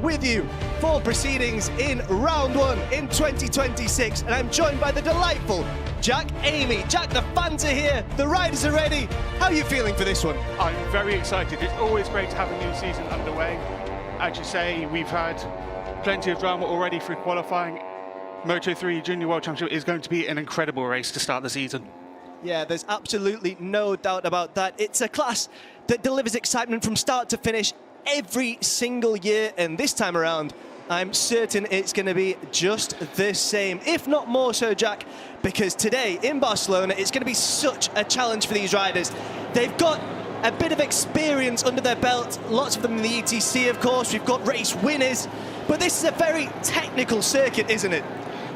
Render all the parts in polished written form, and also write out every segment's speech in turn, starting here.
with you for proceedings in round one in 2026. And I'm joined by the delightful Jack Amy. Jack, the fans are here, the riders are ready. How are you feeling for this one? I'm very excited. It's always great to have a new season underway. As you say, we've had plenty of drama already through qualifying. Moto3 Junior World Championship is going to be an incredible race to start the season. Yeah, there's absolutely no doubt about that. It's a class that delivers excitement from start to finish every single year, and this time around, I'm certain it's going to be just the same, if not more so, Jack, because today in Barcelona, it's going to be such a challenge for these riders. They've got a bit of experience under their belt, lots of them in the ETC, of course. We've got race winners, but this is a very technical circuit, isn't it?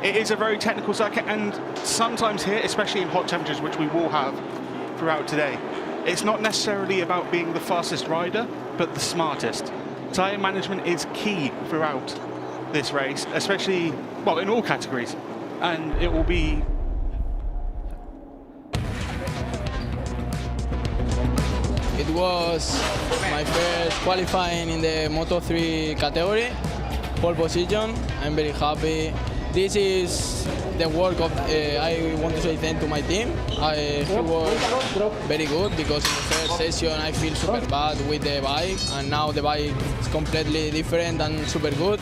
It is a very technical circuit, and sometimes here, especially in hot temperatures, which we will have throughout today, it's not necessarily about being the fastest rider, but the smartest. Tyre management is key throughout this race, especially, well, in all categories, and it will be... It was my first qualifying in the Moto3 category, pole position. I'm very happy. This is the work of, I want to say thank to my team. He was very good because in the first session I feel super bad with the bike, and now the bike is completely different and super good.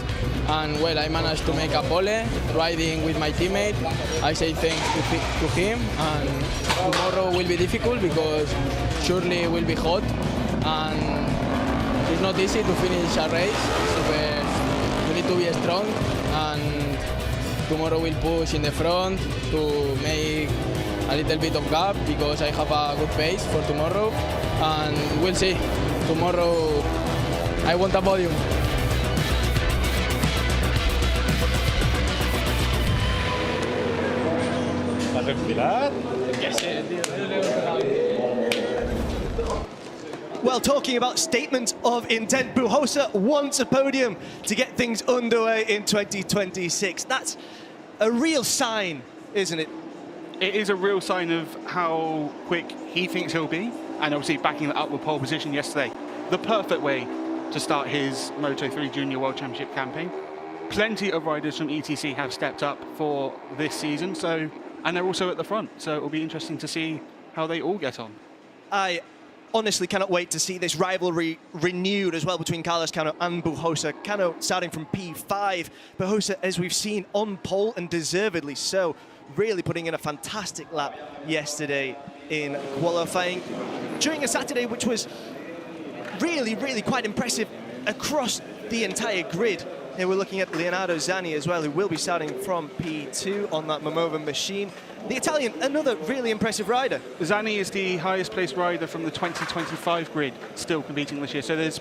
And well, I managed to make a pole riding with my teammate. I say thanks to him, and tomorrow will be difficult because surely it will be hot and it's not easy to finish a race. You need to be strong, and tomorrow we'll push in the front to make a little bit of gap because I have a good pace for tomorrow, and we'll see. Tomorrow I want a podium. Well, talking about statements of intent, Bujosa wants a podium to get things underway in 2026. That's a real sign, isn't it? It is a real sign of how quick he thinks he'll be, and obviously backing that up with pole position yesterday. The perfect way to start his Moto3 Junior World Championship campaign. Plenty of riders from ETC have stepped up for this season, and they're also at the front, so it'll be interesting to see how they all get on. I honestly cannot wait to see this rivalry renewed as well between Carlos Cano and Bujosa. Cano starting from P5, Bujosa, as we've seen, on pole, and deservedly so, really putting in a fantastic lap yesterday in qualifying during a Saturday which was really quite impressive across the entire grid. Here we're looking at Leonardo Zanni as well, who will be starting from P2 on that Mamova machine. The Italian, another really impressive rider. Zanni is the highest placed rider from the 2025 grid, still competing this year, so there's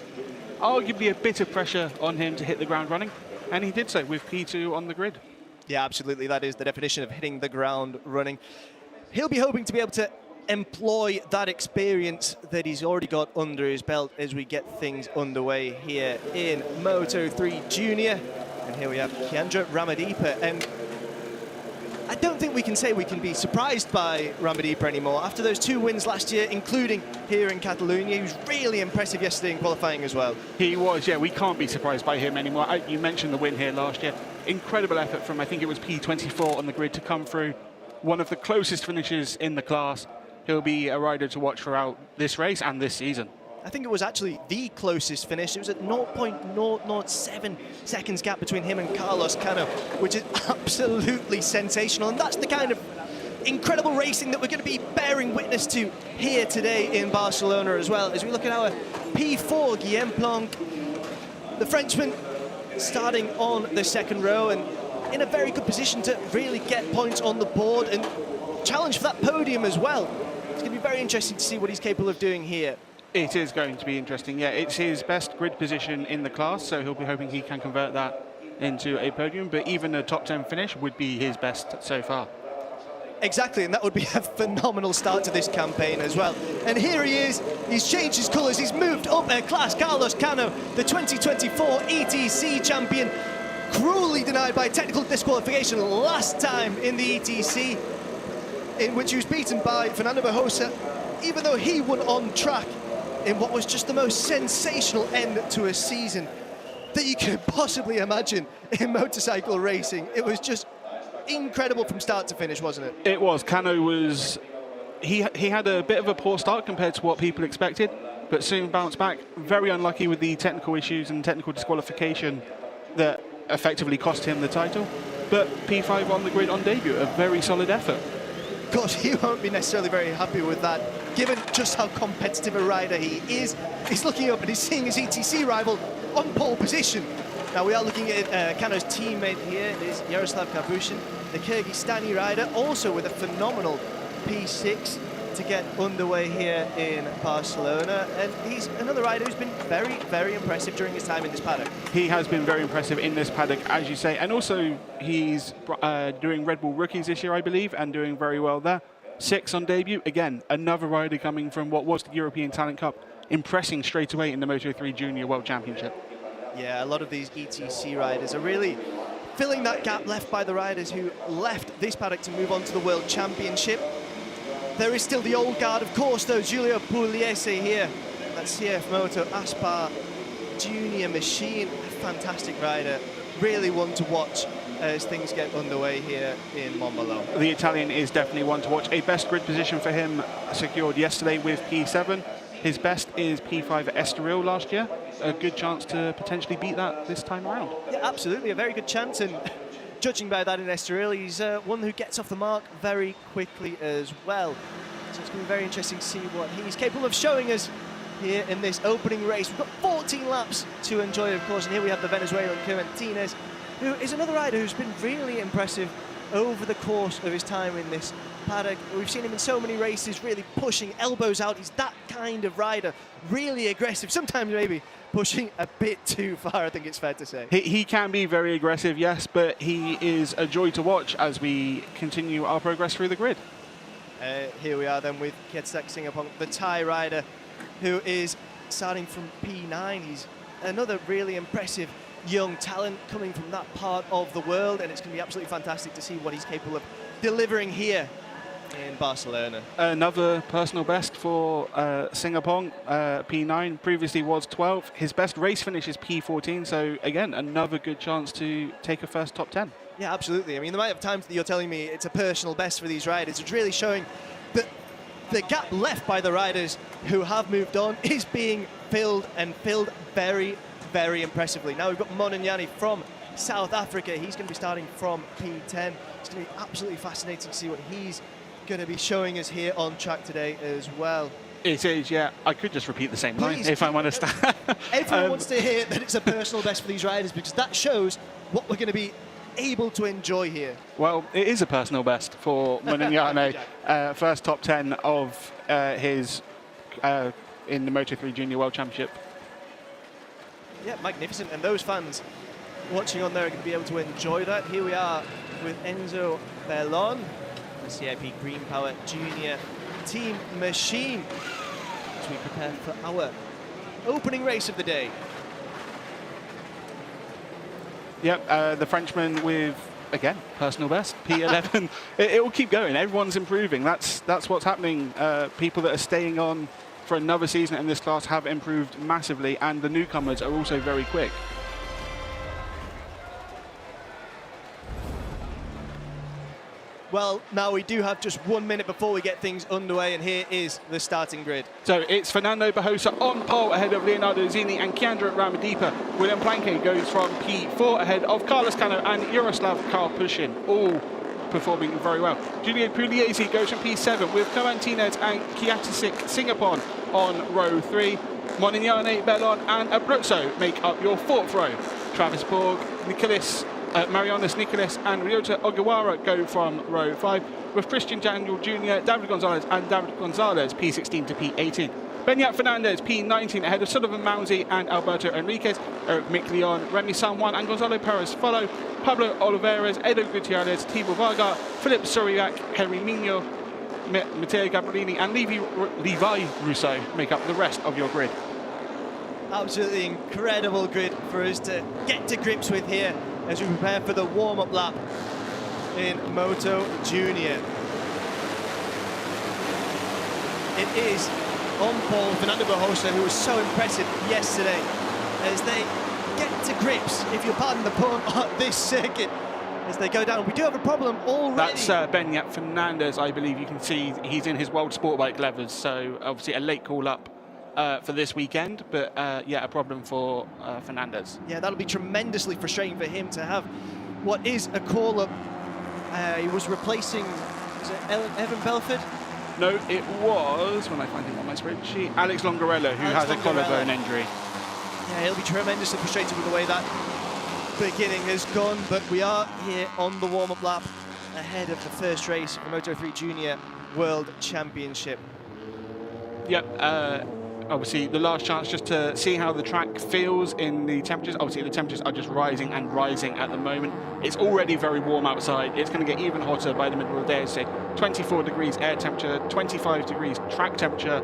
arguably a bit of pressure on him to hit the ground running, and he did so with P2 on the grid. Yeah, absolutely, that is the definition of hitting the ground running. He'll be hoping to be able to employ that experience that he's already got under his belt as we get things underway here in Moto3 Junior. And here we have Keandra Ramadipa, and I don't think we can say we can be surprised by Ramadipa anymore. After those 2 wins last year, including here in Catalonia, he was really impressive yesterday in qualifying as well. He was, yeah, we can't be surprised by him anymore. You mentioned the win here last year. Incredible effort from, I think it was P24 on the grid to come through. One of the closest finishes in the class. He'll be a rider to watch throughout this race and this season. I think it was actually the closest finish. It was at 0.007 seconds gap between him and Carlos Cano, which is absolutely sensational. And that's the kind of incredible racing that we're going to be bearing witness to here today in Barcelona as well. As we look at our P4, Guillaume Plonk, the Frenchman starting on the second row and in a very good position to really get points on the board and challenge for that podium as well. It's going to be very interesting to see what he's capable of doing here. It is going to be interesting, yeah. It's his best grid position in the class, so he'll be hoping he can convert that into a podium, but even a top 10 finish would be his best so far. Exactly, and that would be a phenomenal start to this campaign as well. And here he is, he's changed his colours, he's moved up a class. Carlos Cano, the 2024 ETC champion, cruelly denied by technical disqualification last time in the ETC, in which he was beaten by Fernando Bujosa, even though he won on track in what was just the most sensational end to a season. that you can possibly imagine in motorcycle racing. It was just incredible from start to finish, wasn't it? It was. Cano was... He had a bit of a poor start compared to what people expected, but soon bounced back. Very unlucky with the technical issues and technical disqualification that effectively cost him the title. But P5 on the grid on debut, a very solid effort. Of course, he won't be necessarily very happy with that, given just how competitive a rider he is. He's looking up and he's seeing his ETC rival on pole position. Now, we are looking at Cano's teammate here. It is Yaroslav Karbushin, the Kyrgyzstani rider, also with a phenomenal P6 to get underway here in Barcelona. And he's another rider who's been very, very impressive during his time in this paddock. He has been very impressive in this paddock, as you say, and also he's doing Red Bull Rookies this year, I believe, and doing very well there. 6 on debut. Again, another rider coming from what was the European Talent Cup, impressing straight away in the Moto3 Junior World Championship. Yeah, a lot of these ETC riders are really filling that gap left by the riders who left this paddock to move on to the World Championship. There is still the old guard, of course, though. Giulio Pugliese here. That's CF Moto Aspar Junior Machine. A fantastic rider. Really one to watch as things get underway here in Montmeló. The Italian is definitely one to watch. A best grid position for him secured yesterday with P7. His best is P5 at Estoril last year. A good chance to potentially beat that this time around. Yeah, absolutely. A very good chance. And judging by that in Estoril, he's one who gets off the mark very quickly as well. So it's going to be very interesting to see what he's capable of showing us here in this opening race. We've got 14 laps to enjoy, of course, and here we have the Venezuelan Martinez, who is another rider who's been really impressive over the course of his time in this paddock. We've seen him in so many races, really pushing elbows out. He's that kind of rider, really aggressive, sometimes maybe pushing a bit too far, I think it's fair to say. He can be very aggressive, yes, but he is a joy to watch as we continue our progress through the grid. Here we are then with Kietzak Singapong, the Thai rider, who is starting from P9. He's another really impressive young talent coming from that part of the world, and it's going to be absolutely fantastic to see what he's capable of delivering here in Barcelona. Another personal best for Singapong, P9, previously was 12. His best race finish is P14, so again, another good chance to take a first top 10. Yeah, absolutely. I mean, the amount of times that you're telling me it's a personal best for these riders, it's really showing that the gap left by the riders who have moved on is being filled, and filled very, very impressively. Now we've got Monanyani from South Africa. He's going to be starting from P10. It's going to be absolutely fascinating to see what he's going to be showing us here on track today as well. It is, yeah. I could just repeat the same line if I'm honest. Everyone wants to hear that it's a personal best for these riders, because that shows what we're going to be able to enjoy here. Well, it is a personal best for Monanyane. First top 10 of his in the Moto3 Junior World Championship. Yeah, magnificent. And those fans watching on there are going to be able to enjoy that. Here we are with Enzo Bellon, the CIP Green Power Junior Team Machine, as we prepare for our opening race of the day. Yep, the Frenchman with, again, personal best, P11. it will keep going. Everyone's improving. That's what's happening. People that are staying on for another season in this class have improved massively, and the newcomers are also very quick. Well, now we do have just 1 minute before we get things underway, and here is the starting grid. So it's Fernando Bajosa on pole ahead of Leonardo Zini and Kiandra Ramadipa. William Planke goes from P4 ahead of Carlos Cano and Yaroslav Karpushin, all performing very well. Giulio Pugliese goes from P7 with Martinez and Kietzak Singapong on row 3. Monanyane, Bellon and Abruzzo make up your 4th row. Travis Borg, Marianas Nicolas and Ryota Ogiwara go from row 5, with Christian Daniel Jr., David Gonzalez and David Gonzalez P16 to P18. Benyat Fernandez P19 ahead of Sullivan Moundsey and Alberto Enriquez. Eric Miquelon, Remy San Juan and Gonzalo Perez follow. Pablo Oliveras, Edo Gutierrez, Thibaut Varga, Philip Soriak, Henry Migno, Matteo Gabellini and Levi Rousseau make up the rest of your grid. Absolutely incredible grid for us to get to grips with here as we prepare for the warm-up lap in Moto Junior. It is on pole Fernando Bajosa, who was so impressive yesterday as they get to grips, if you pardon the pun, on this circuit as they go down. We do have a problem already. That's Benyat Fernandez, I believe. You can see he's in his World Sportbike levers, so obviously a late call up for this weekend, but yeah, a problem for Fernandez. Yeah, that'll be tremendously frustrating for him to have what is a call-up. He was replacing, is it Evan Belford? No, it was, when I find him on my spreadsheet, Alex Longarello, who has a collarbone injury. Yeah, he'll be tremendously frustrated with the way that beginning has gone, but we are here on the warm-up lap ahead of the first race of the Moto3 Junior World Championship. Yep, obviously the last chance just to see how the track feels in the temperatures. Obviously the temperatures are just rising and rising at the moment. It's already very warm outside. It's going to get even hotter by the middle of the day. So 24 degrees air temperature, 25 degrees track temperature.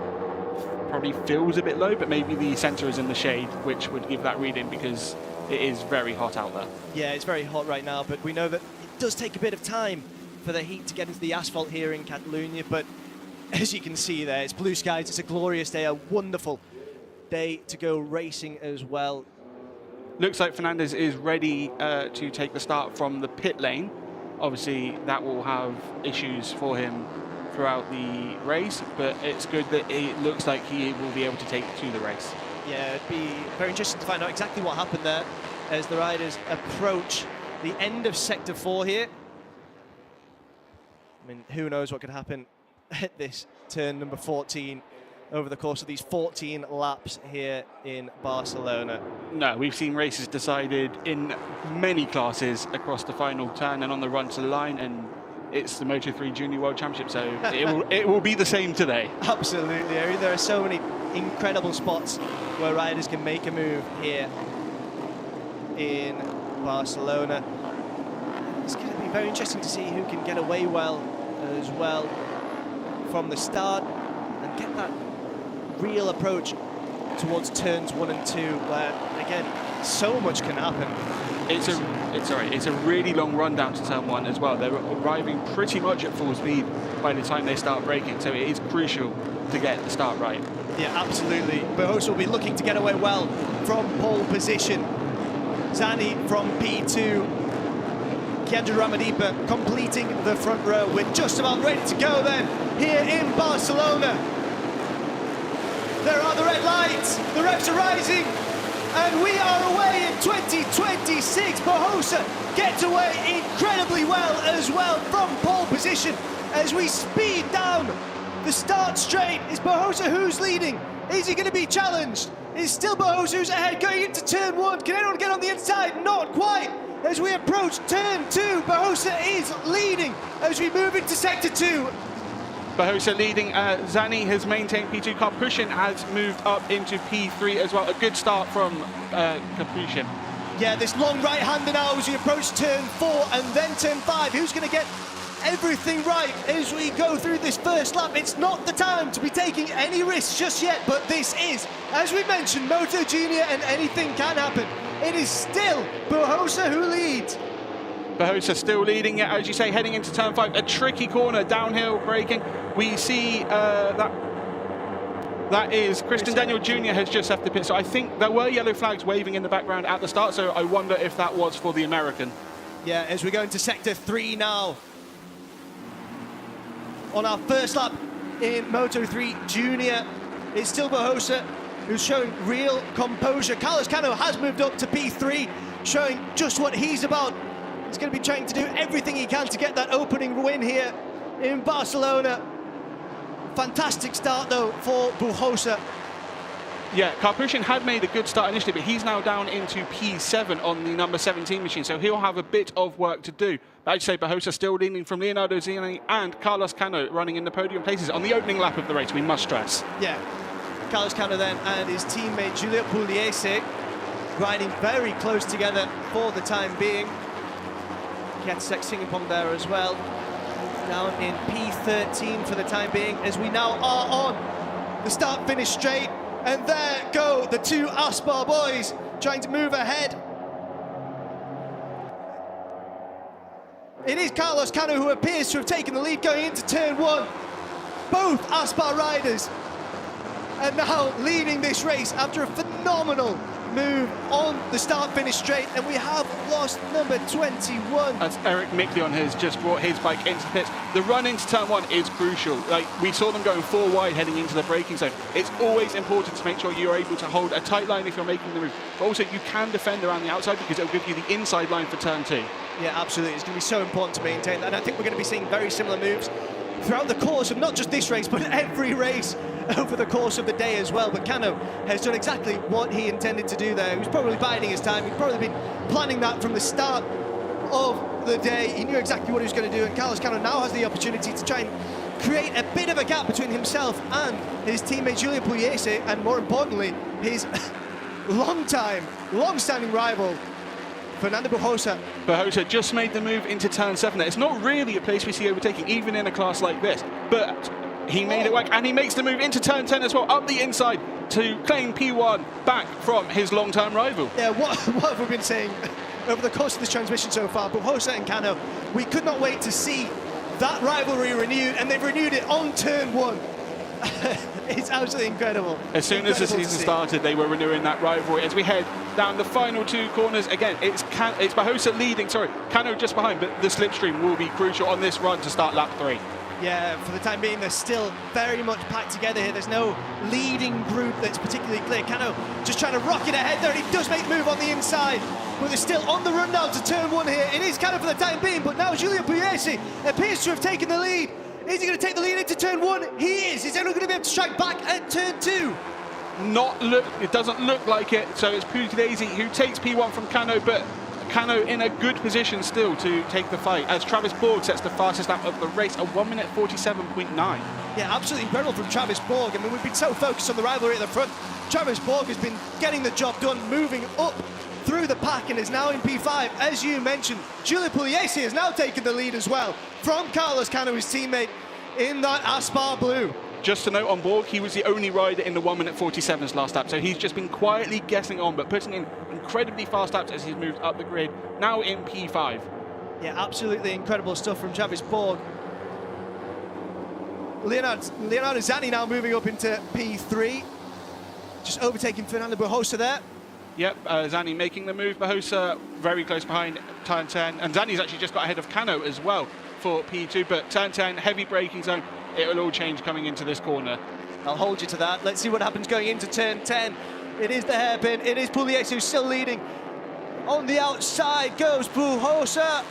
Probably feels a bit low, but maybe the centre is in the shade, which would give that reading, because it is very hot out there. Yeah, it's very hot right now, but we know that it does take a bit of time for the heat to get into the asphalt here in Catalonia, but as you can see there, it's blue skies, it's a glorious day, a wonderful day to go racing as well. Looks like Fernandez is ready to take the start from the pit lane. Obviously, that will have issues for him throughout the race, but it's good that it looks like he will be able to take to the race. Yeah, it'd be very interesting to find out exactly what happened there as the riders approach the end of Sector 4 here. I mean, who knows what could happen at this turn number 14 over the course of these 14 laps here in Barcelona. No, we've seen races decided in many classes across the final turn and on the run to the line, and it's the Moto3 Junior World Championship, so it will be the same today. Absolutely. I mean, there are so many incredible spots where riders can make a move here in Barcelona. It's going to be very interesting to see who can get away well as well from the start and get that real approach towards turns 1 and 2, where again so much can happen. It's a really long run down to turn 1 as well. They're arriving pretty much at full speed by the time they start braking, so it is crucial to get the start right. Yeah, absolutely. Barroso will be looking to get away well from pole position. Zani from P2. Keandre Ramadipa completing the front row. We're just about ready to go then here in Barcelona. There are the red lights, the reps are rising, and we are away in 2026. Barroso gets away incredibly well as well from pole position as we speed down the start straight. Is Barroso who's leading? Is he going to be challenged? It's still Barroso who's ahead going into turn 1. Can anyone get on the inside? Not quite. As we approach turn 2, Barroso is leading as we move into sector 2. Barroso leading. Zani has maintained P2. Karpushin has moved up into P3 as well. A good start from Karpushin. Yeah, this long right-hander now as we approach turn 4 and then turn 5. Who's going to get everything right as we go through this first lap? It's not the time to be taking any risks just yet, but this is, as we mentioned, Moto Junior and anything can happen. It is still Barroso who leads. Barroso still leading, yeah, as you say, heading into turn 5. A tricky corner, downhill braking. We see that is Christian Daniel Jr. has just left the pit. So I think there were yellow flags waving in the background at the start, so I wonder if that was for the American. Yeah, as we go into sector 3 now. On our first lap in Moto3 Junior, it's still Barroso who's showing real composure. Carlos Cano has moved up to P3, showing just what he's about. He's going to be trying to do everything he can to get that opening win here in Barcelona. Fantastic start, though, for Barroso. Yeah, Karpushin had made a good start initially, but he's now down into P7 on the number 17 machine, so he'll have a bit of work to do. But I'd say Barroso still leading from Leonardo Zani and Carlos Cano running in the podium places on the opening lap of the race, we must stress. Yeah, Carlos Cano then and his teammate Giulio Pugliese riding very close together for the time being. Ketsek Singapong there as well. Now in P13 for the time being, as we now are on the start-finish straight. And there go the two Aspar boys trying to move ahead. It is Carlos Cano who appears to have taken the lead going into turn 1. Both Aspar riders are now leading this race after a phenomenal move on the start-finish straight, and we have lost number 21. As Eric Micklyon has just brought his bike into the pits. The run into turn one is crucial. Like, we saw them going 4 wide heading into the braking zone. It's always important to make sure you're able to hold a tight line if you're making the move, but also you can defend around the outside because it'll give you the inside line for turn 2. Yeah, absolutely. It's going to be so important to maintain that, and I think we're going to be seeing very similar moves throughout the course of not just this race, but every race over the course of the day as well. But Cano has done exactly what he intended to do there. He was probably biding his time. He'd probably been planning that from the start of the day. He knew exactly what he was going to do, and Carlos Cano now has the opportunity to try and create a bit of a gap between himself and his teammate Julian Pugliese, and more importantly, his long-standing rival, Fernando Bujosa. Bujosa just made the move into turn 7 there. It's not really a place we see overtaking, even in a class like this, but he made it work, and he makes the move into turn 10 as well, up the inside to claim P1 back from his long-term rival. Yeah, what have we been saying over the course of this transmission so far? Bujosa and Cano, we could not wait to see that rivalry renewed, and they've renewed it on turn 1. It's absolutely incredible. As soon as the season started, they were renewing that rivalry. As we head down the final 2 corners, again, it's Bujosa leading, Cano just behind, but the slipstream will be crucial on this run to start lap 3. Yeah, for the time being, they're still very much packed together here. There's no leading group that's particularly clear. Cano just trying to rocket ahead there, and he does make the move on the inside, but they're still on the run down to turn 1 here. It is Cano for the time being, but now Julian Pugliese appears to have taken the lead. Is he going to take the lead into turn 1? He is. Is anyone going to be able to strike back at turn 2? It doesn't look like it. So it's Pugliese who takes P1 from Cano, but Cano in a good position still to take the fight, as Travis Borg sets the fastest lap of the race at 1 minute 47.9. Yeah, absolutely incredible from Travis Borg. I mean, we've been so focused on the rivalry at the front. Travis Borg has been getting the job done, moving up through the pack, and is now in P5. As you mentioned, Julian Pugliese has now taken the lead as well from Carlos Cano, his teammate in that Aspar blue. Just to note on Borg, he was the only rider in the 1 minute 47's last lap, so he's just been quietly getting on, but putting in incredibly fast laps as he's moved up the grid, now in P5. Yeah, absolutely incredible stuff from Travis Borg. Leonardo Zanni now moving up into P3, just overtaking Fernando Bujosa there. Yep, Zanni making the move. Bujosa very close behind turn 10, and Zanni's actually just got ahead of Cano as well for P2, but turn 10, heavy braking zone, it will all change coming into this corner. I'll hold you to that. Let's see what happens going into turn 10. It is the hairpin. It is Pugliese who's still leading. On the outside goes Bujosa.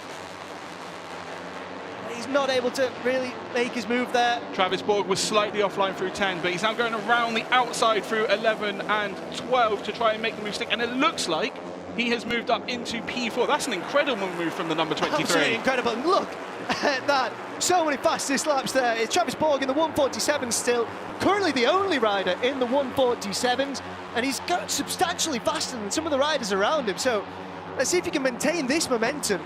He's not able to really make his move there. Travis Borg was slightly offline through 10, but he's now going around the outside through 11 and 12 to try and make the move stick, and it looks like he has moved up into P4. That's an incredible move from the number 23. Absolutely incredible. Look at that. So many fastest laps there. It's Travis Borg in the 147 still, currently the only rider in the 147s, and he's got substantially faster than some of the riders around him. So let's see if he can maintain this momentum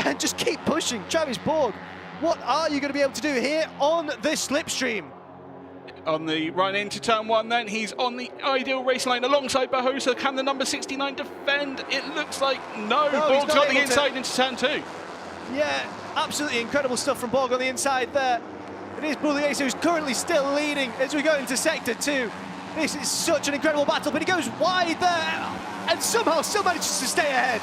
and just keep pushing. Travis Borg, what are you going to be able to do here on the slipstream? On the run into turn 1 then, he's on the ideal race line alongside Bujosa. Can the number 69 defend? It looks like no. Borg's got the inside into turn 2. Yeah, absolutely incredible stuff from Borg on the inside there. It is Pugliese who's currently still leading as we go into sector 2. This is such an incredible battle, but he goes wide there and somehow still manages to stay ahead.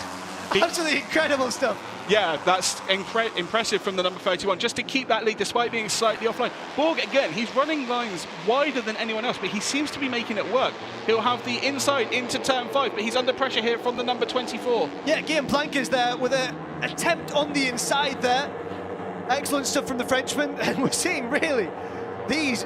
Absolutely incredible stuff. Yeah, that's impressive from the number 31, just to keep that lead despite being slightly offline. Borg, again, he's running lines wider than anyone else, but he seems to be making it work. He'll have the inside into turn 5, but he's under pressure here from the number 24. Yeah, Guillaume Planck is there with an attempt on the inside there. Excellent stuff from the Frenchman, and we're seeing really these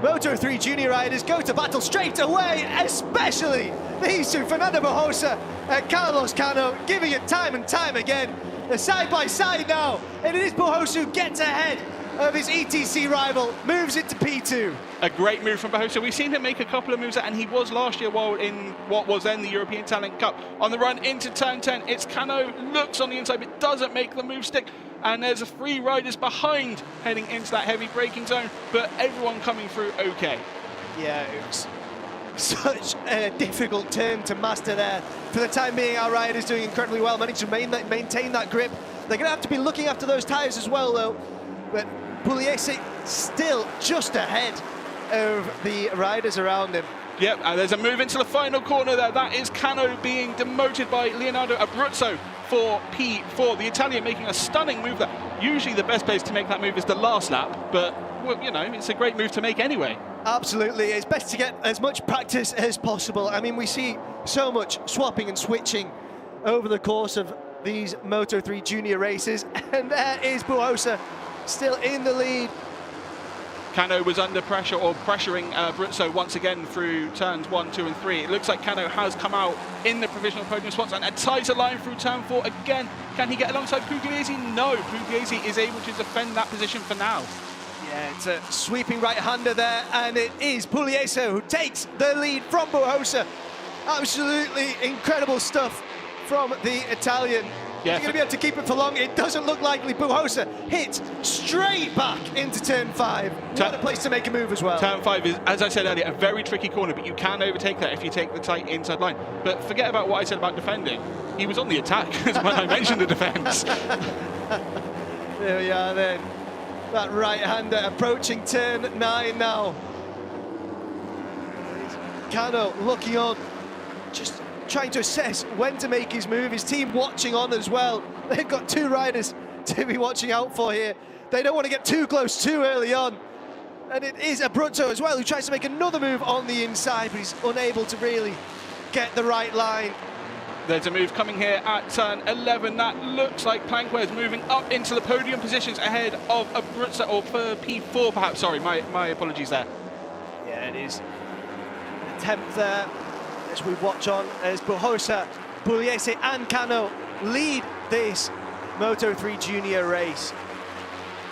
Moto3 junior riders go to battle straight away, especially these two, Fernando Bujosa and Carlos Cano, giving it time and time again. They're side by side now, and it is Bujosa who gets ahead of his ETC rival, moves it to P2. A great move from Bujosa. We've seen him make a couple of moves, and he was last year while in what was then the European Talent Cup. On the run into turn 10, it's Cano, looks on the inside, but doesn't make the move stick. And there's 3 riders behind heading into that heavy braking zone, but everyone coming through okay. Yeah, it was such a difficult turn to master there. For the time being, our rider's doing incredibly well, managing to maintain that grip. They're going to have to be looking after those tyres as well, though. But Pugliese still just ahead of the riders around him. Yep, and there's a move into the final corner there. That is Cano being demoted by Leonardo Abruzzo for P4. The Italian making a stunning move there. Usually the best place to make that move is the last lap, but, well, you know, it's a great move to make anyway. Absolutely, it's best to get as much practice as possible. I mean, we see so much swapping and switching over the course of these Moto3 Junior races, and there is Bujosa still in the lead. Cano was under pressure, or pressuring Abruzzo once again through turns 1, 2 and 3. It looks like Cano has come out in the provisional podium spots and a tighter line through turn 4 again. Can he get alongside Pugliese? No, Pugliese is able to defend that position for now. Yeah, it's a sweeping right-hander there, and it is Pugliese who takes the lead from Bujosa. Absolutely incredible stuff from the Italian. Yeah, Is he going to be able to keep it for long? It doesn't look likely. Bujosa hits straight back into turn 5. What a place to make a move as well. Turn 5 is, as I said earlier, a very tricky corner, but you can overtake that if you take the tight inside line. But forget about what I said about defending. He was on the attack when I mentioned the defence. There we are then. That right-hander approaching turn 9 now. Cano looking on, just trying to assess when to make his move. His team watching on as well. They've got 2 riders to be watching out for here. They don't want to get too close too early on. And it is Abruzzo as well who tries to make another move on the inside, but he's unable to really get the right line. There's a move coming here at turn 11. That looks like Planquez moving up into the podium positions ahead of Abruzzo, or for P4 perhaps. Sorry, my apologies there. Yeah, it is an attempt there as we watch on as Bujosa, Pugliese and Cano lead this Moto3 Junior race.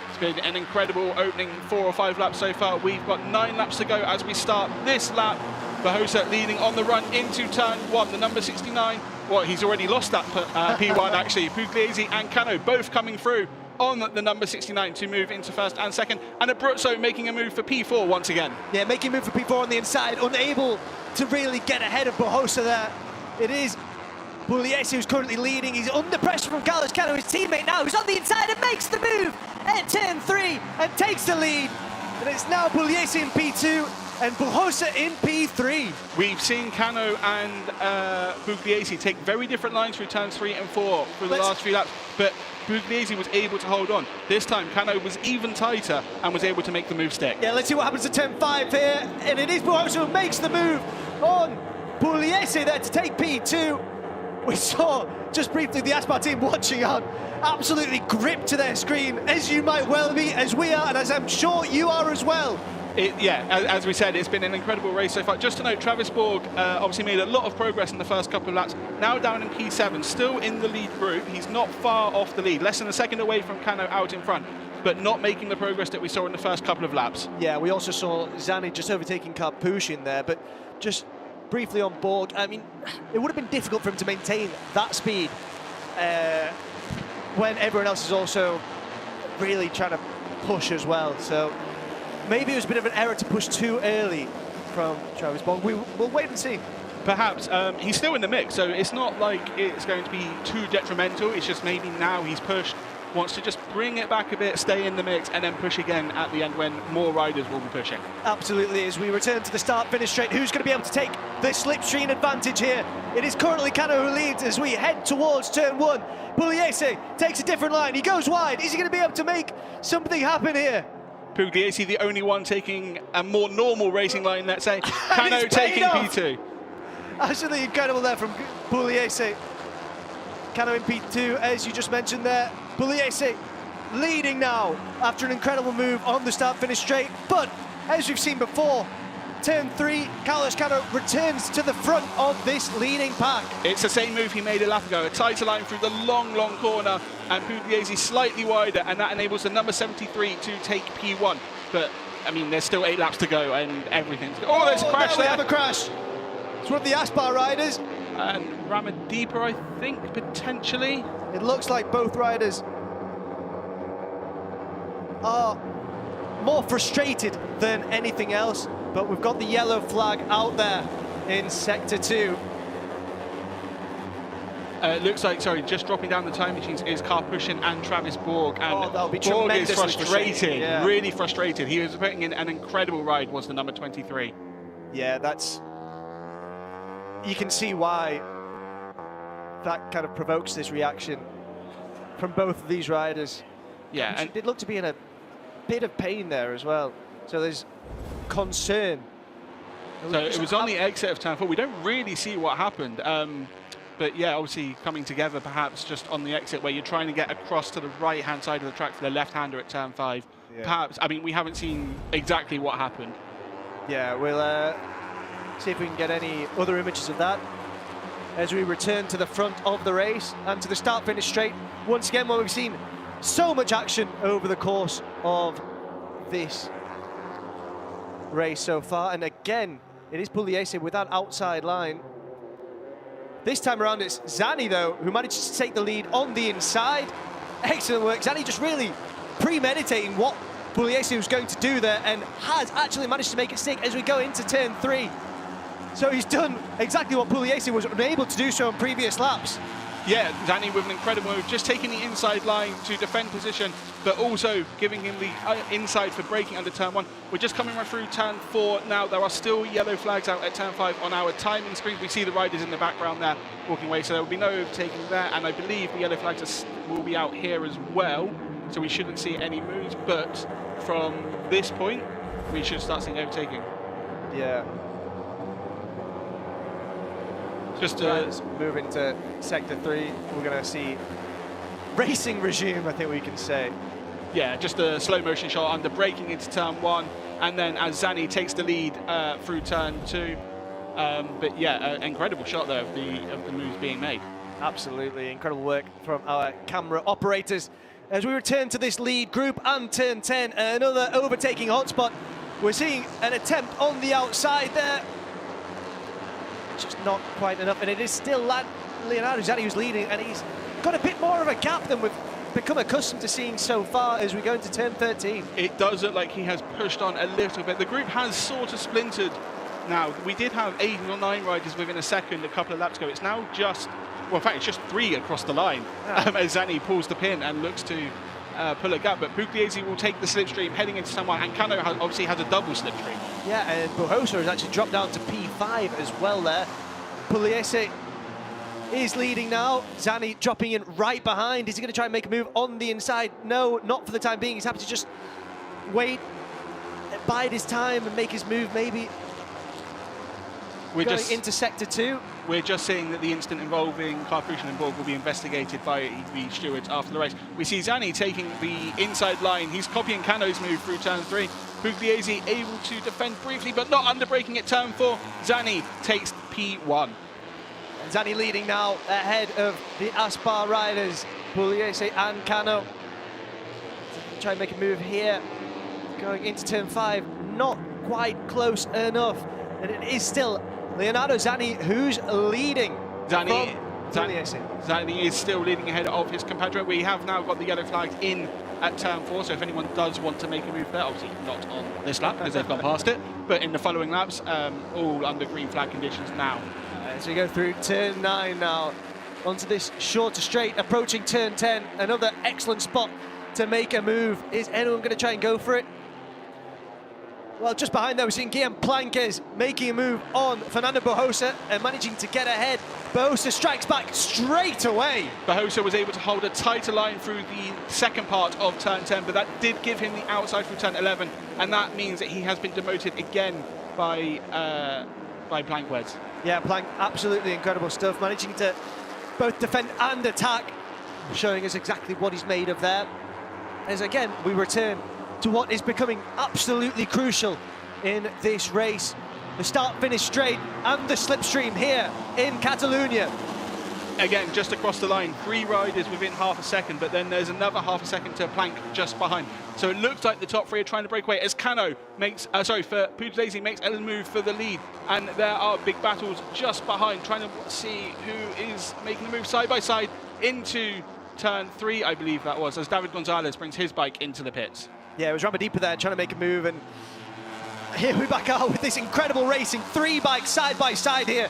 It's been an incredible opening 4 or 5 laps so far. We've got 9 laps to go as we start this lap. Bujosa leading on the run into turn 1, the number 69. Well, he's already lost that P1 actually. Pugliese and Cano both coming through on the number 69 to move into first and second. And Abruzzo making a move for P4 once again. Yeah, making a move for P4 on the inside, unable to really get ahead of Bujosa there. It is Pugliese who's currently leading. He's under pressure from Carlos Cano, his teammate now, who's on the inside and makes the move at turn 3 and takes the lead. And it's now Pugliese in P2 and Bujosa in P3. We've seen Cano and Pugliese take very different lines through turns 3 and 4 for the last few laps, but Pugliese was able to hold on. This time Cano was even tighter and was able to make the move stick. Yeah, let's see what happens to turn 5 here, and it is Bujosa who makes the move on Pugliese there to take P2. We saw just briefly the Aspar team watching on, absolutely gripped to their screen, as you might well be, as we are, and as I'm sure you are as well. As we said, it's been an incredible race so far. Just to note, Travis Borg obviously made a lot of progress in the first couple of laps. Now down in P7, still in the lead group. He's not far off the lead, less than a second away from Cano out in front, but not making the progress that we saw in the first couple of laps. Yeah, we also saw Zani just overtaking Karpushin there, but just briefly on Borg, I mean, it would have been difficult for him to maintain that speed when everyone else is also really trying to push as well. So maybe it was a bit of an error to push too early from Travis Borg. We'll wait and see. Perhaps. He's still in the mix, so it's not like it's going to be too detrimental. It's just maybe now he's pushed, wants to just bring it back a bit, stay in the mix, and then push again at the end when more riders will be pushing. Absolutely. As we return to the start-finish straight, who's going to be able to take the slipstream advantage here? It is currently Cano who leads as we head towards turn 1. Pugliese takes a different line. He goes wide. Is he going to be able to make something happen here? Pugliese, the only one taking a more normal racing line, let's say. Cano taking P2. Absolutely incredible there from Pugliese. Cano in P2, as you just mentioned there. Pugliese leading now after an incredible move on the start-finish straight. But as we've seen before, turn 3, Carlos Cano returns to the front of this leading pack. It's the same move he made a lap ago, a tighter line through the long corner, and Pugliese slightly wider, and that enables the number 73 to take P1. But, I mean, there's still 8 laps to go, and everything's... Oh, there's a crash there! We have a crash. It's one of the Aspar riders. And Ramadipa, I think, potentially. It looks like both riders are more frustrated than anything else, but we've got the yellow flag out there in Sector 2. It looks like, sorry, just dropping down the time machines is Karpushin and Travis Borg. And that'll be Borg is tremendously frustrated, yeah. Really frustrated. He was putting in an incredible ride, was the number 23. Yeah, that's you can see why that kind of provokes this reaction from both of these riders. Yeah, and it looked to be in a bit of pain there as well. So there's concern. So it was on the exit of turn 4. We don't really see what happened. But yeah, obviously coming together perhaps just on the exit where you're trying to get across to the right-hand side of the track for the left-hander at turn 5. Yeah. Perhaps, I mean, we haven't seen exactly what happened. Yeah, we'll see if we can get any other images of that as we return to the front of the race and to the start-finish straight. Once again, where we've seen so much action over the course of this race so far. And again, it is Pugliese with that outside line. This time around, it's Zanni, though, who managed to take the lead on the inside. Excellent work. Zanni just really premeditating what Pugliese was going to do there and has actually managed to make it stick as we go into turn 3. So he's done exactly what Pugliese was unable to do so on previous laps. Yeah, Zanni with an incredible move, just taking the inside line to defend position, but also giving him the inside for braking under turn 1. We're just coming right through turn 4 now. There are still yellow flags out at turn 5 on our timing screens. We see the riders in the background there walking away, so there will be no overtaking there, and I believe the yellow flags will be out here as well, so we shouldn't see any moves, but from this point, we should start seeing overtaking. Yeah. Just move into sector 3, we're going to see racing resume, I think we can say. Yeah, just a slow motion shot under braking into turn 1, and then as Zanni takes the lead through turn 2. But yeah, incredible shot there of the moves being made. Absolutely, incredible work from our camera operators. As we return to this lead group and turn 10, another overtaking hotspot. We're seeing an attempt on the outside there. Just not quite enough, and it is still Leonardo Zanni who's leading, and he's got a bit more of a gap than we've become accustomed to seeing so far as we go into turn 13. It does look like he has pushed on a little bit. The group has sort of splintered now. We did have 8 or 9 riders within a second a couple of laps ago. It's now just, well, in fact, it's just 3 across the line as Zanni pulls the pin and looks to pull a gap, but Pugliese will take the slipstream heading into someone, and Cano obviously has a double slipstream. Yeah, and Bujosa has actually dropped down to P5 as well there. Pugliese is leading now. Zanni dropping in right behind. Is he going to try and make a move on the inside? No, not for the time being. He's happy to just wait, bide his time and make his move maybe. We're going into sector 2. We're just saying that the incident involving Carpruccian and Borg will be investigated by the stewards after the race. We see Zanni taking the inside line. He's copying Cano's move through turn 3. Pugliese able to defend briefly, but not under braking at turn 4. Zanni takes P1. Zanni leading now ahead of the Aspar riders, Pugliese and Cano. Try and make a move here. Going into turn 5, not quite close enough. And it is still Leonardo Zanni who's leading. Zanni is still leading ahead of his compatriot. We have now got the yellow flags in at turn 4, so if anyone does want to make a move there, obviously not on this lap because they've gone past it, but in the following laps, all under green flag conditions now. As we go through turn 9 now, onto this shorter straight, approaching turn 10, another excellent spot to make a move. Is anyone going to try and go for it? Well, just behind there, we're seeing Guillaume Planques making a move on Fernando Bujosa and managing to get ahead. Bujosa strikes back straight away. Bujosa was able to hold a tighter line through the second part of turn 10, but that did give him the outside through turn 11, and that means that he has been demoted again by Planques. Yeah, Planck, absolutely incredible stuff, managing to both defend and attack, showing us exactly what he's made of there. As again, we return to what is becoming absolutely crucial in this race. The start-finish straight and the slipstream here in Catalonia. Again, just across the line, 3 riders within half a second, but then there's another half a second to Planck just behind. So it looks like the top 3 are trying to break away as Cano makes, Pugliese makes a move for the lead. And there are big battles just behind, trying to see who is making the move side by side into turn 3, I believe that was, as David Gonzalez brings his bike into the pits. Yeah, it was Ramadipa there trying to make a move, and here we back out with this incredible racing. 3 bikes side by side here.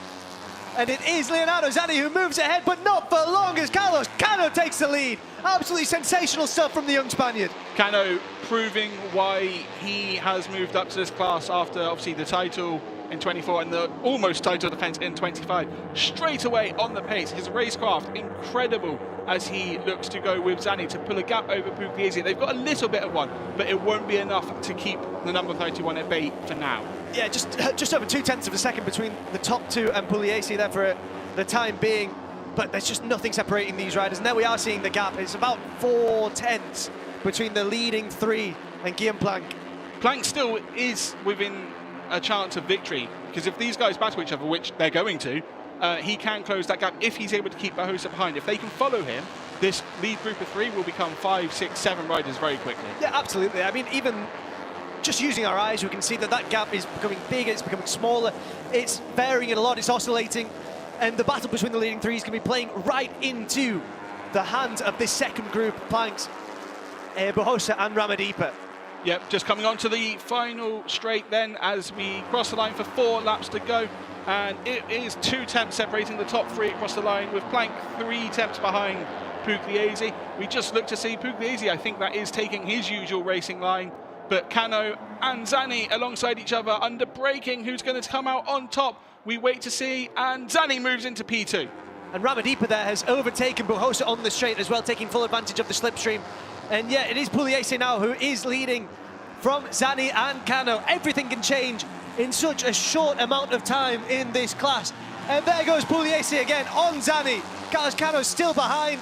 And it is Leonardo Zanni who moves ahead, but not for long as Carlos Cano takes the lead. Absolutely sensational stuff from the young Spaniard. Cano proving why he has moved up to this class after obviously the title in 24 and the almost title defence in 25. Straight away on the pace, his racecraft incredible as he looks to go with Zanni to pull a gap over Pugliese. They've got a little bit of one, but it won't be enough to keep the number 31 at bay for now. Yeah, just over 0.2 of a second between the top two and Pugliese there for the time being. But there's just nothing separating these riders. And there we are seeing the gap. It's about 0.4 between the leading three and Guillaume Planck. Planck still is within a chance of victory, because if these guys battle each other, which they're going to, he can close that gap if he's able to keep Barroso behind. If they can follow him, this lead group of 3 will become 5, 6, 7 riders very quickly. Yeah, absolutely. I mean, even just using our eyes, we can see that that gap is becoming bigger, it's becoming smaller, it's varying a lot, it's oscillating, and the battle between the leading 3 is going to be playing right into the hands of this second group, Planks, Barroso and Ramadipa. Yep, just coming on to the final straight then as we cross the line for 4 laps to go. And it is 2 tenths separating the top 3 across the line, with Planck 3 tenths behind Pugliese. We just look to see Pugliese, I think that is taking his usual racing line. But Cano and Zanni alongside each other under braking. Who's going to come out on top? We wait to see, and Zanni moves into P2. And Ramadipa there has overtaken Barroso on the straight as well, taking full advantage of the slipstream. And yeah, it is Pugliese now who is leading from Zanni and Cano. Everything can change in such a short amount of time in this class. And there goes Pugliese again on Zanni. Carlos Cano's still behind.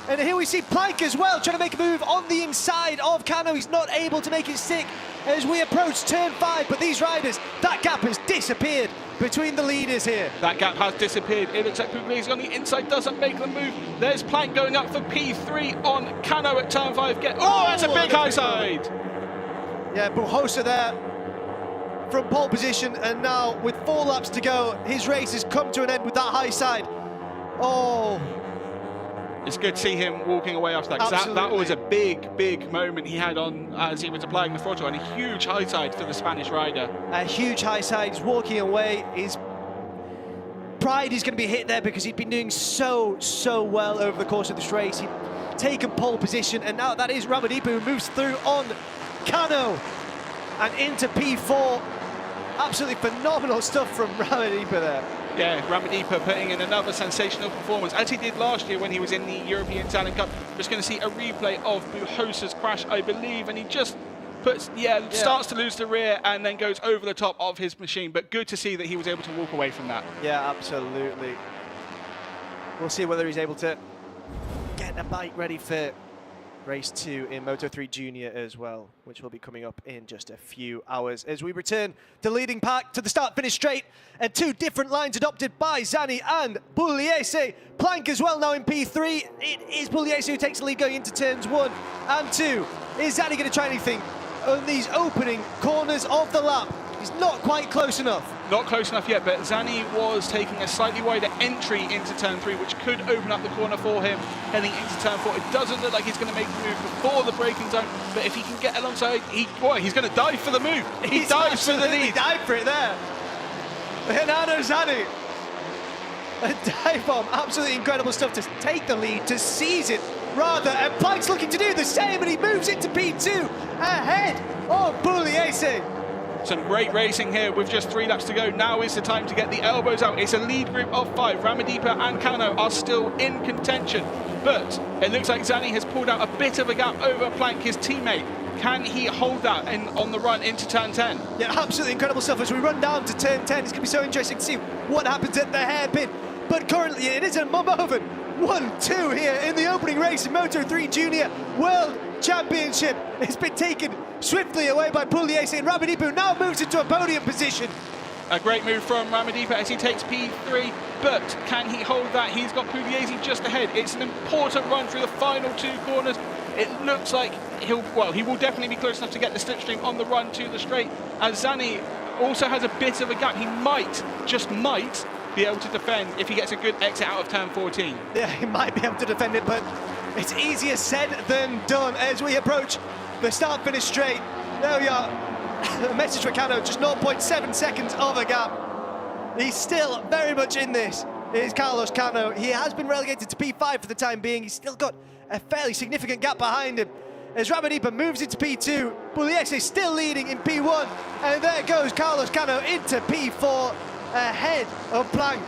And here we see Planck as well, trying to make a move on the inside of Cano. He's not able to make it stick as we approach turn 5. But these riders, that gap has disappeared between the leaders here. That gap has disappeared. It looks like Pugliese on the inside doesn't make the move. There's Planck going up for P3 on Cano at turn 5. Oh, that's a big high side. Yeah, Barroso there from pole position, and now with 4 laps to go, his race has come to an end with that high side. Oh. It's good to see him walking away after that, because that was a big moment he had on as he was applying the throttle, and a huge high side for the Spanish rider. A huge high side, he's walking away. His pride is going to be hit there because he'd been doing so well over the course of this race. He'd taken pole position, and now that is Ramadipa who moves through on Cano and into P4. Absolutely phenomenal stuff from Ramadipa there. Yeah, Ramadipa putting in another sensational performance, as he did last year when he was in the European Talent Cup. Just going to see a replay of Barroso's crash, I believe, and he just starts to lose the rear and then goes over the top of his machine. But good to see that he was able to walk away from that. Yeah, absolutely. We'll see whether he's able to get a bike ready for race 2 in Moto3 Junior as well, which will be coming up in just a few hours as we return to leading pack to the start-finish straight, and 2 different lines adopted by Zanni and Pugliese. Planck as well now in P3. It is Pugliese who takes the lead going into turns 1 and 2. Is Zanni going to try anything on these opening corners of the lap? He's not quite close enough. Not close enough yet, but Zanni was taking a slightly wider entry into turn 3, which could open up the corner for him heading into turn 4. It doesn't look like he's going to make the move before the braking zone, but if he can get alongside, he's going to dive for the move. He dives for the lead. He dived for it there. Leonardo Zanni. A dive bomb, absolutely incredible stuff to take the lead, to seize it rather, and Planck's looking to do the same, and he moves into P2 ahead of Pugliese. Some great racing here with just 3 laps to go. Now is the time to get the elbows out. It's a lead group of 5. Ramadipa and Cano are still in contention, but it looks like Zanni has pulled out a bit of a gap over Planck, his teammate. Can he hold that on the run into turn 10? Yeah, absolutely incredible stuff. As we run down to turn 10, it's going to be so interesting to see what happens at the hairpin. But currently it is a moment. 1-2 here in the opening race in Moto3 Junior World Championship. It's been taken swiftly away by Pugliese, and Ramadipa now moves into a podium position. A great move from Ramadipa as he takes P3, but can he hold that? He's got Pugliese just ahead. It's an important run through the final 2 corners. It looks like he will definitely be close enough to get the slipstream on the run to the straight, as Zanni also has a bit of a gap. He just might, be able to defend if he gets a good exit out of turn 14. Yeah, he might be able to defend it, but it's easier said than done as we approach the start-finish straight. There we are. A message for Cano, just 0.7 seconds of a gap. He's still very much in this. It is Carlos Cano. He has been relegated to P5 for the time being. He's still got a fairly significant gap behind him. as Ramadipa moves into P2. Pugliese still leading in P1, and there goes Carlos Cano into P4 ahead of Planck.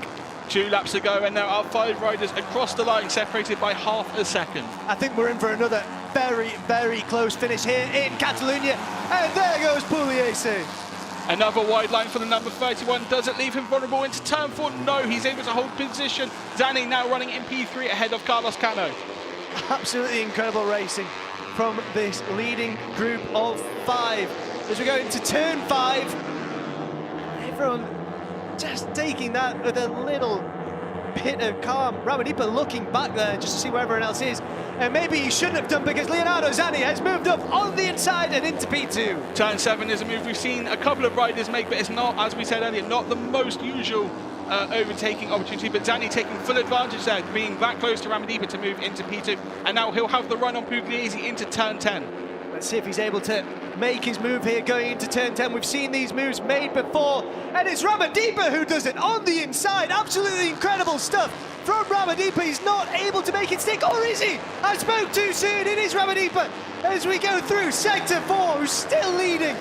2 laps to go, and there are 5 riders across the line, separated by half a second. I think we're in for another very, very close finish here in Catalonia, and there goes Pugliese. Another wide line for the number 31. Does it leave him vulnerable into turn 4? No, he's able to hold position. Zanni now running in P3 ahead of Carlos Cano. Absolutely incredible racing from this leading group of 5. As we go into turn 5, everyone just taking that with a little bit of calm. Ramadipa looking back there just to see where everyone else is. And maybe he shouldn't have done, because Leonardo Zanni has moved up on the inside and into P2. Turn 7 is a move we've seen a couple of riders make, but it's not, as we said earlier, not the most usual overtaking opportunity. But Zanni taking full advantage there, being that close to Ramadipa to move into P2. And now he'll have the run on Pugliese into turn 10. Let's see if he's able to make his move here going into turn 10. We've seen these moves made before, and it's Ramadipa who does it on the inside. Absolutely incredible stuff from Ramadipa. He's not able to make it stick, or is he? I spoke too soon. It is Ramadipa as we go through sector 4, who's still leading.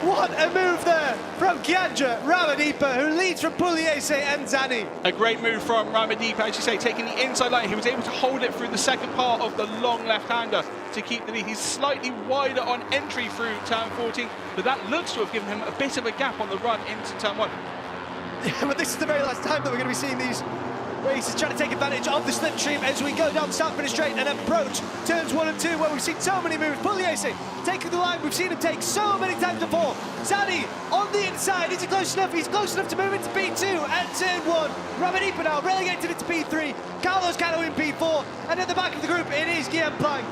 What a move there from Chiandra Ramadipa, who leads from Pugliese and Zanni. A great move from Ramadipa, as you say, taking the inside line. He was able to hold it through the second part of the long left-hander to keep the lead. He's slightly wider on entry through turn 14, but that looks to have given him a bit of a gap on the run into turn 1. Yeah, but this is the very last time that we're going to be seeing these races trying to take advantage of the slipstream as we go down South Finish Straight and approach turns 1 and 2, where we've seen so many moves. Pugliese taking the line, we've seen him take so many times before. Zanni on the inside, is he close enough? He's close enough to move into P2 at turn 1. Ramadipa now relegated into P3, Carlos Cano in P4, and at the back of the group it is Guillaume Planck.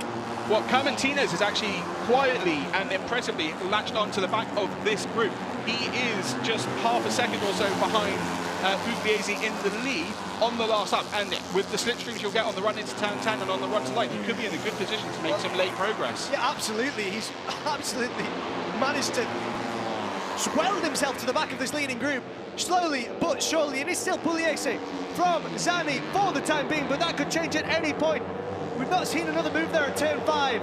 Well, Carmentines is actually quietly and impressively latched onto the back of this group. He is just half a second or so behind Pugliese in the lead on the last lap, and with the slipstreams you'll get on the run into turn 10 and on the run to line, he could be in a good position to make some late progress. Yeah, absolutely. He's absolutely managed to weld himself to the back of this leading group, slowly but surely, and it's still Pugliese from Zanni for the time being, but that could change at any point. We've not seen another move there at turn 5.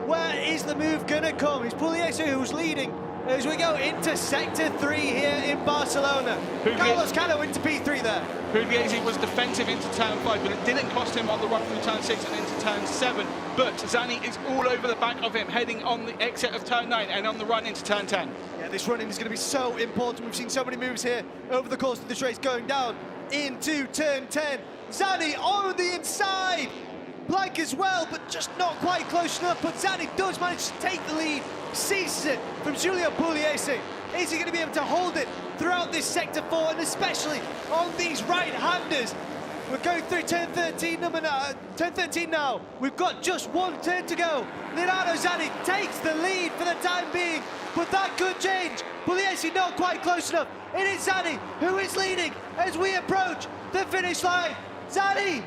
Where is the move gonna come? It's Pugliese who's leading as we go into sector 3 here in Barcelona. Carlos Cano into P3 there. Pugliese was defensive into turn 5, but it didn't cost him on the run through turn 6 and into turn 7. But Zanni is all over the back of him, heading on the exit of turn 9 and on the run into turn 10. Yeah, this running is going to be so important. We've seen so many moves here over the course of this race going down into turn 10. Zanni on the inside. Planck as well, but just not quite close enough. But Zanni does manage to take the lead, seizes it from Giulio Pugliese. Is he going to be able to hold it throughout this sector 4, and especially on these right-handers? We're going through turn 13 now. We've got just one turn to go. Leonardo Zanni takes the lead for the time being, but that could change. Pugliese not quite close enough. It is Zanni who is leading as we approach the finish line. Zanni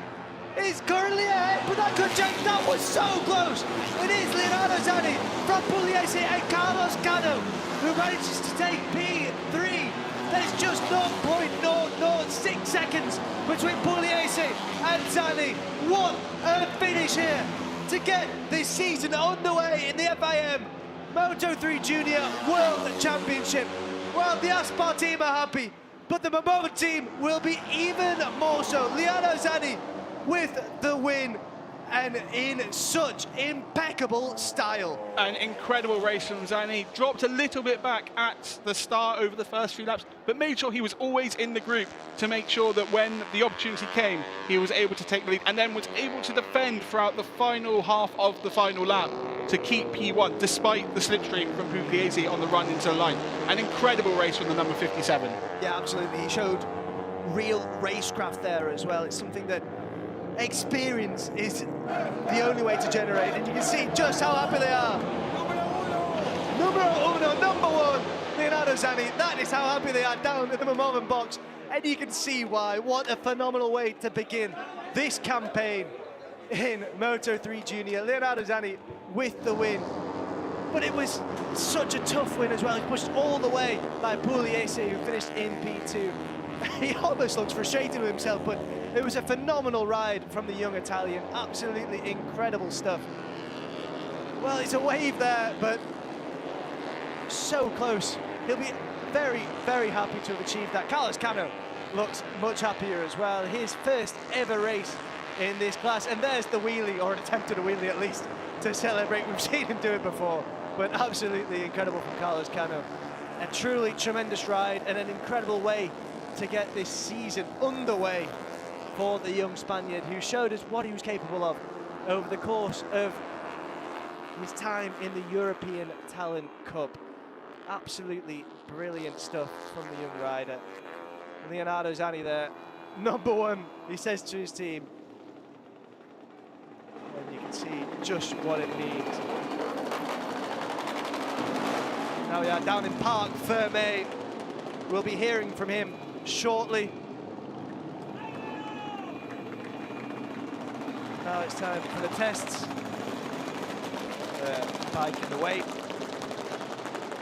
is currently ahead, but that could change. That was so close. It is Leonardo Zanni from Pugliese and Carlos Cano who manages to take P3. There's just 0.006 seconds between Pugliese and Zanni. What a finish here to get this season underway in the FIM Moto3 Junior World Championship. Well, the Aspar team are happy, but the Momoa team will be even more so. Leonardo Zanni with the win, and in such impeccable style. An incredible race from Zanni. Dropped a little bit back at the start over the first few laps, but made sure he was always in the group to make sure that when the opportunity came, he was able to take the lead, and then was able to defend throughout the final half of the final lap to keep P1, despite the slipstream from Pugliese on the run into the line. An incredible race from the number 57. Yeah, absolutely. He showed real racecraft there as well. It's something that experience is the only way to generate, and you can see just how happy they are. Number one, Leonardo Zanni. That is how happy they are down at the Momoa box, and you can see why. What a phenomenal way to begin this campaign in Moto3 Junior. Leonardo Zanni with the win, but it was such a tough win as well. He pushed all the way by Pugliese, who finished in P2. He almost looks frustrated with himself, but it was a phenomenal ride from the young Italian. Absolutely incredible stuff. Well, it's a wave there, but so close. He'll be very, very happy to have achieved that. Carlos Cano looks much happier as well. His first ever race in this class, and there's the wheelie, or an attempt at a wheelie at least, to celebrate. We've seen him do it before, but absolutely incredible from Carlos Cano. A truly tremendous ride and an incredible way to get this season underway for the young Spaniard, who showed us what he was capable of over the course of his time in the European Talent Cup. Absolutely brilliant stuff from the young rider. Leonardo Zanni there, #1, he says to his team. And you can see just what it means. Now we are down in Parc Fermé. We'll be hearing from him shortly. Now it's time for the tests. Bike in the way.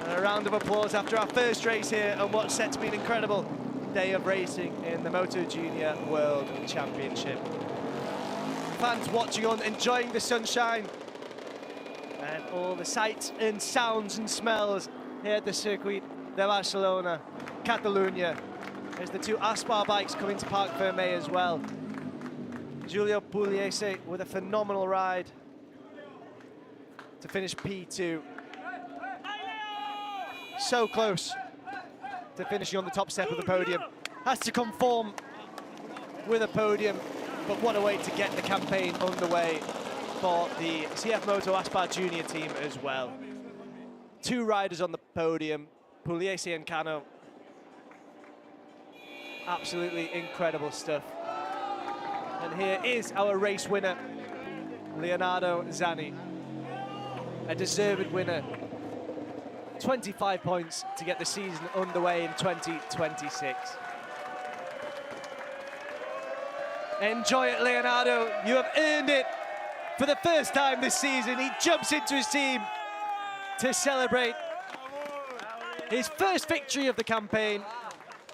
And a round of applause after our first race here on what's set to be an incredible day of racing in the MotoJunior World Championship. Fans watching on, enjoying the sunshine and all the sights and sounds and smells here at the Circuit de Barcelona, Catalunya, as the two Aspar bikes come into Parc Fermé as well. Giulio Pugliese with a phenomenal ride to finish P2. So close to finishing on the top step of the podium. Has to conform with a podium, but what a way to get the campaign underway for the CF Moto Aspar Junior team as well. Two riders on the podium, Pugliese and Cano. Absolutely incredible stuff. And here is our race winner, Leonardo Zanni. A deserved winner. 25 points to get the season underway in 2026. Enjoy it, Leonardo. You have earned it for the first time this season. He jumps into his team to celebrate his first victory of the campaign,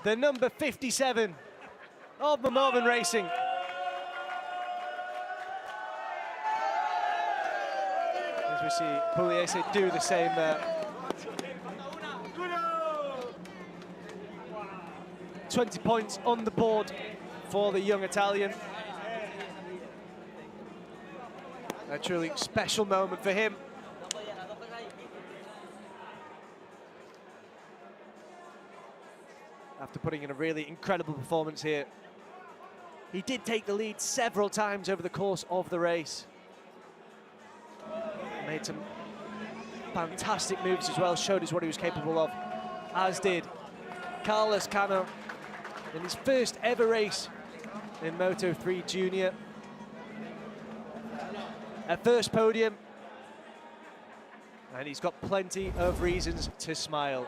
the number 57 of Morven Racing. As we see Pugliese do the same there. 20 points on the board for the young Italian. A truly special moment for him. After putting in a really incredible performance here. He did take the lead several times over the course of the race. Made some fantastic moves as well, showed us what he was capable of, as did Carlos Cano in his first ever race in Moto3 Junior. A first podium, and he's got plenty of reasons to smile.